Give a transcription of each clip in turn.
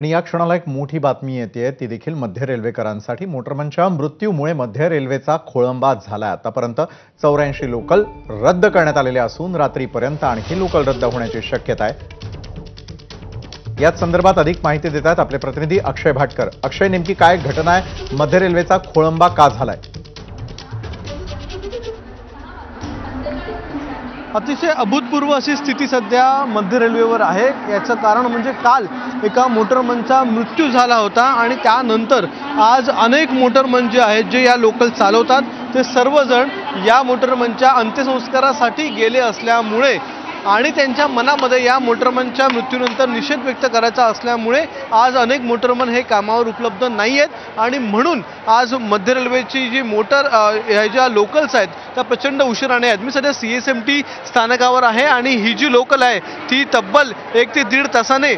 आणि या क्षणाला एक मोठी बातमी येते, ती देखील मध्य रेल्वेकरांसाठी। मोटरमनच्या मृत्यूमुळे मध्य रेल्वेचा खोळंबा झालाय। आतापर्यंत 84 लोकल रद्द करण्यात आलेले असून रात्रीपर्यंत आणखी लोकल रद्द होण्याची शक्यता आहे। याच संदर्भात अधिक माहिती देतात आपले प्रतिनिधी अक्षय भाटकर। अक्षय, नेमकी काय घटना आहे? मध्य रेल्वेचा खोळंबा का झालाय? अतिशय अभूतपूर्व अशी स्थिती सध्या मध्य रेल्वेवर आहे। याचं कारण म्हणजे काल एका मोटरमनचा मृत्यू झाला होता आणि त्यानंतर आज अनेक मोटरमन जे आहेत, जे या लोकल चालवतात, ते सर्वजण या मोटरमनच्या अंत्यसंस्कारासाठी गेले असल्यामुळे आणि त्यांच्या मनामध्ये या मोटरमनच्या मृत्यूनंतर निषेध व्यक्त करायचा असल्यामुळे आज अनेक मोटरमन हे कामावर उपलब्ध नाही आहेत आणि म्हणून आज मध्य रेल्वेची जी ह्या ज्या लोकल्स आहेत त्या प्रचंड उशिराने आहेत। मी सध्या CSMT स्थानकावर आहे आणि ही जी लोकल आहे ती तब्बल 1 ते 1.5 तासाने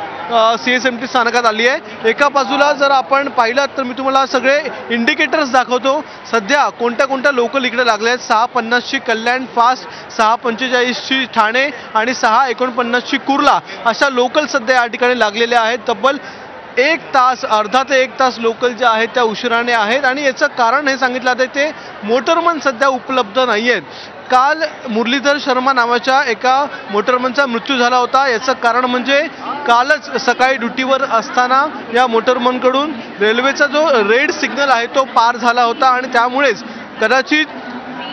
CSMT स्थानकात आली आहे। एका बाजूला जर आपण पाहिलं तर मी तुम्हाला सगळे इंडिकेटर्स दाखवतो। सध्या कोणत्या कोणत्या लोकल इकडे लागल्या आहेत। 6:50 ची कल्याण फास्ट, 6:45 ची ठाणे आणि 6:49 ची कुर्ला, अशा लोकल सध्या या ठिकाणी लागलेल्या आहेत। तब्बल 1 तास, अर्धा ते 1 तास लोकल ज्या आहेत त्या उशिराने आहेत आणि याचं कारण हे सांगितलं जातं ते मोटरमन सध्या उपलब्ध नाही आहेत। काल मुरलीधर शर्मा नावाच्या एका मोटरमनचा मृत्यू झाला होता। याचं कारण म्हणजे कालच सकाळी ड्युटीवर असताना या मोटरमनकडून रेल्वेचा जो रेड सिग्नल आहे तो पार झाला होता आणि त्यामुळेच कदाचित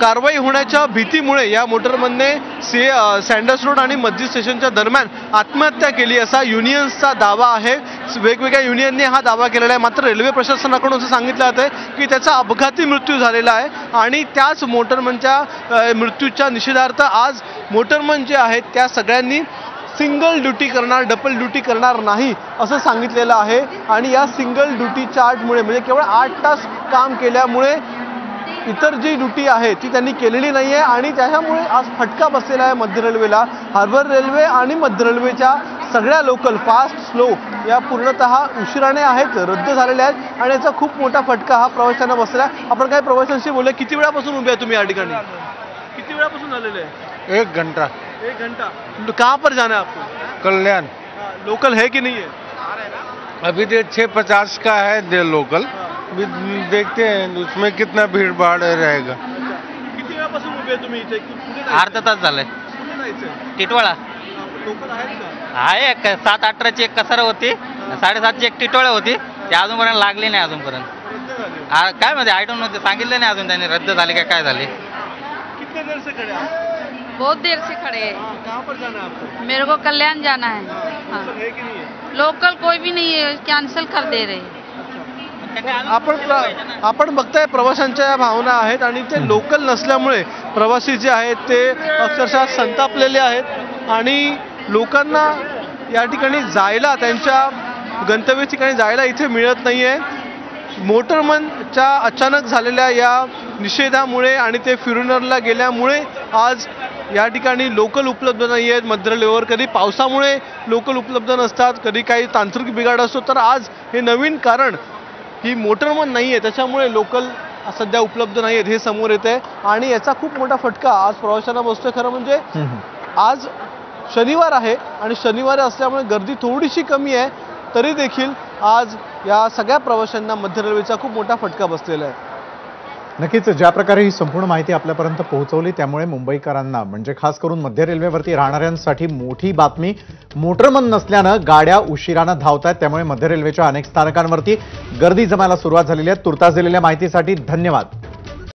कारवाई होण्याच्या भीतीमुळे या मोटरमनने सँडर्स रोड आणि मस्जिद स्टेशनच्या दरम्यान आत्महत्या केली, असा युनियन्सचा दावा आहे। वेगवेगळ्या युनियनने हा दावा केलेला आहे। मात्र रेल्वे प्रशासनाकडून असं सांगितलं जातं की त्याचा अपघाती मृत्यू झालेला आहे आणि त्याच मोटरमनच्या मृत्यूच्या निषेधार्थ आज मोटरमन जे आहेत त्या सगळ्यांनी सिंगल ड्युटी करणार, डबल ड्युटी करणार नाही असं सांगितलेलं आहे। आणि या सिंगल ड्युटी चार्टमुळे म्हणजे केवळ 8 तास काम केल्यामुळे इतर जी ड्युटी आहे ती त्यांनी केलेली नाही आहे आणि त्याच्यामुळे आज फटका बसलेला आहे मध्य रेल्वेला। हार्बर रेल्वे आणि मध्य रेल्वेच्या सगळ्या लोकल फास्ट स्लो या पूर्णतः उशिराने आहेत, रद्द झालेल्या आहेत आणि याचा खूप मोठा फटका हा प्रवाशांना बसला आहे। आपण काही प्रवाशांशी बोलूया। किती वेळापासून उभे आहे तुम्ही या ठिकाणी? किती वेळापासून आलेले आहे? 1 घंटा। 1 घंटा। कहाँ पर जाना है आपको? कल्याण। लोकल है कि नहीं है? अभी तो 6:50 का है लोकल, देखते हैं उसमें कितना भीड़ भाड़ रहेगा। किती वेळापासून उभे आहे तुम्ही इथे? अर्धा तास झालाय। कुठे जायचंय? टिटवाळा लोकल आहेत का? आहे। 7:18 ची एक कसर होती, 7:30 ची एक टिटवाळा होती, ते अजूनपर्यंत लागली नाही। अजूनपर्यंत रद्द झाले? काय माहिती, आय डोंट नो, ते सांगितलं नाही अजून त्यांनी रद्द झाले काय झाले। कितने देर से खड़े हैं? बहुत देर से खड़े हैं। कहाँ पर जाना है आपको? मेरे को कल्याण जाना है। हाँ। लोकल है कि नहीं है? लोकल कोई भी नहीं है, कैंसिल कर दे रहे। आपण बघताय प्रवाशांच्या या भावना आहेत आणि ते लोकल नसल्यामुळे प्रवासी जे आहेत ते अक्षरशः संतापलेले आहेत आणि लोकांना या ठिकाणी जायला, त्यांच्या गंतव्य ठिकाणी जायला इथे मिळत नाहीये। मोटरमनच्या अचानक झालेल्या या निषेधामुळे आणि ते फ्युरिनरला गेल्यामुळे आज या ठिकाणी लोकल उपलब्ध नाही आहेत मध्य रेल्वेवर। कधी पावसामुळे लोकल उपलब्ध नसतात, कधी काही तांत्रिक बिघाड असतो, तर आज हे नवीन कारण ही मोटरमन नाही आहे त्याच्यामुळे लोकल सध्या उपलब्ध नाही आहेत हे समोर येत आहे आणि याचा खूप मोठा फटका आज प्रवाशांना बसतोय। खरं म्हणजे आज शनिवार आहे आणि शनिवार असल्यामुळे गर्दी थोडीशी कमी आहे, तरी देखील आज या सगळ्या प्रवाशांना मध्य रेल्वेचा खूप मोठा फटका बसलेला आहे। नक्कीच, ज्या प्रकारे ही संपूर्ण माहिती आपल्यापर्यंत पोहोचवली त्यामुळे मुंबईकरांना म्हणजे खास करून मध्य रेल्वेवरती राहणाऱ्यांसाठी मोठी बातमी। मोटरमन नसल्यानं गाड्या उशिरानं धावतात, त्यामुळे मध्य रेल्वेच्या अनेक स्थानकांवरती गर्दी जमायला सुरुवात झालेली आहे। तुर्तास दिलेल्या माहितीसाठी धन्यवाद।